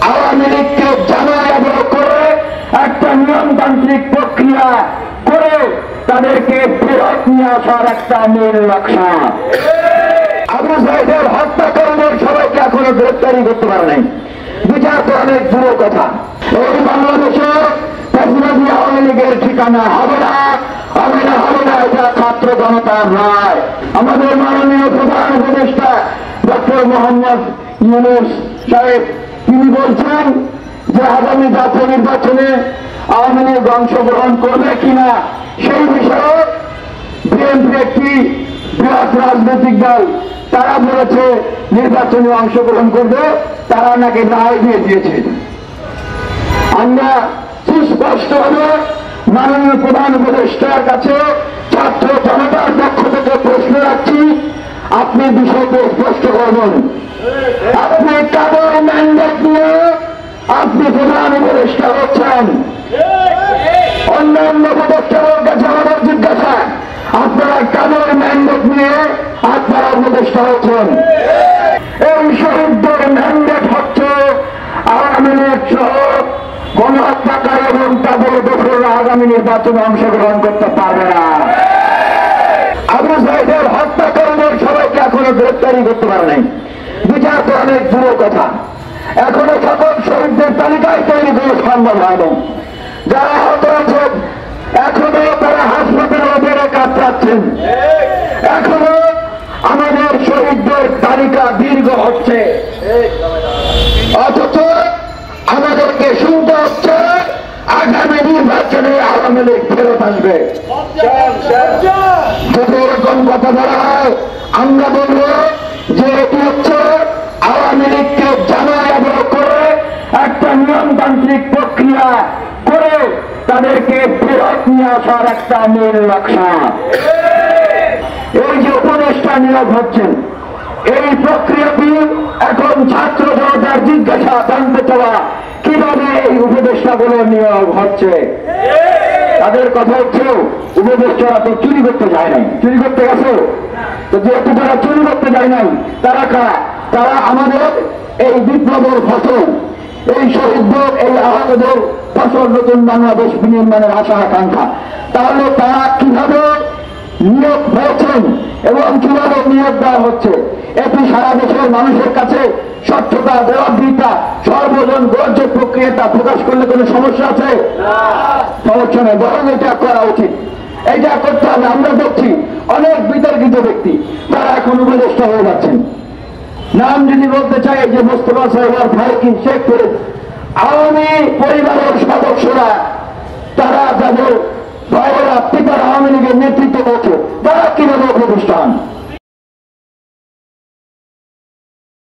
আওয়ামী লীগকে জানায় করে একটা নিয়মতান্ত্রিক প্রক্রিয়া করে তাদেরকে ফেরত নিয়ে আসার একটা মূল নকশা। আবু সাইদের হত্যাকারীদের সবাইকে এখনো গ্রেফতারি করতে পারে নাই, বিচার তো অনেক দূরের কথা। এই বাংলাদেশে ফ্যাসিবাদী আওয়ামী লীগের ঠিকানা হবে না, হবে না, হবে না। এটা ছাত্র জনতার রায়। আমাদের মাননীয় প্রধান উপদেষ্টা ডক্টর মোহাম্মদ ইউনূস সাহেব তিনি বলছেন যে আগামী জাতীয় নির্বাচনে আওয়ামী লীগ অংশগ্রহণ করবে কিনা সেই বিষয়ে বিএনপি একটি বৃহৎ রাজনৈতিক দল তারা বলেছে নির্বাচনে অংশগ্রহণ করবে, তারা নাকি রায় দিয়ে দিয়েছে। আমরা সুস্পষ্টভাবে মাননীয় প্রধান উপদেষ্টার কাছে ছাত্র জনতার পক্ষ থেকে প্রশ্ন রাখছি, আপনি বিষয়টি স্পষ্ট করবেন। আপনি কাদের ম্যান্ডেট নিয়ে আপনি প্রধান উপদেষ্টা হচ্ছেন? অন্যান্য উপদেষ্টাদের কাছে আমাদের জিজ্ঞাসা, আপনারা কাদের ম্যান্ডেট নিয়ে আপনারা উপদেষ্টা হচ্ছেন? এই শহীদদের ম্যান্ডেট হচ্ছে আওয়ামী লীগ সহ গণহত্যাকারী এবং তাদের দোষরা আগামী নির্বাচনে অংশগ্রহণ করতে পারবে না। আবু সাইদের হত্যাকারীদের সবাইকে এখনো গ্রেফতারি করতে পারে নাই, বিচার তো অনেক দূরের কথা। এখনো সকল শহীদদের তালিকায় তৈরি করা সম্ভব হয়নি। যারা আহত আছেন এখনো তারা হাসপাতালে বেড়ে কাতরাচ্ছেন, এখনো আমাদের শহীদদের তালিকা দীর্ঘ হচ্ছে, অথচ আমাদেরকে শুনতে হচ্ছে আগামী নির্বাচনে আওয়ামী লীগ ফেরত আসবে। যদি এরকম কথা বলা হয় আমরা বলব যে এটি হচ্ছে আওয়ামী লীগকে জানায় করে একটা নিয়মতান্ত্রিক প্রক্রিয়া করে তাদেরকে ফেরত নিয়ে আসার একটা মূল নকশা। এই যে উপদেষ্টা নিয়োগ হচ্ছেন, এই প্রক্রিয়াটি এখন ছাত্র জনতার জিজ্ঞাসা জানতে চাওয়া কিভাবে এই উপদেষ্টাগুলো নিয়োগ হচ্ছে। তাদের কথা হচ্ছে উপদেষ্টারা তো চুরি করতে যায় নাই, চুরি করতে গেছে তো যেহেতু তারা চুরি করতে যায় নাই, তারা কারা? তারা আমাদের এই বিপ্লবের ফসল, এই শহীদদের এই আহতদের ফসল, নতুন বাংলাদেশ বিনির্মাণের আশা আকাঙ্ক্ষা। তাহলে তারা কিভাবে নিয়োগ হয়েছেন এবং কিভাবে নিয়োগ দেওয়া হচ্ছে এটি সারা দেশের মানুষের কাছে স্বচ্ছতা, জবাবদিহিতা, সর্বজন গ্রাহ্য প্রক্রিয়াটা প্রকাশ করলে কোনো সমস্যা আছে? সমস্যা নেই, বরং এটা করা উচিত, এইটা করতে হবে। আমরা দেখছি অনেক বিতর্কিত ব্যক্তি তারা এখন উপদেষ্টা হয়ে যাচ্ছেন। নাম যদি বলতে চাই যে মোস্তফা সাহেব, ফারুকি, শেখ ফরিদ, আওয়ামী পরিবারের সদস্যরা, তারা যাদের ভাইয়েরা পিতার আওয়ামী লীগের নেতৃত্ব করছে, তারা কিভাবে প্রতিষ্ঠান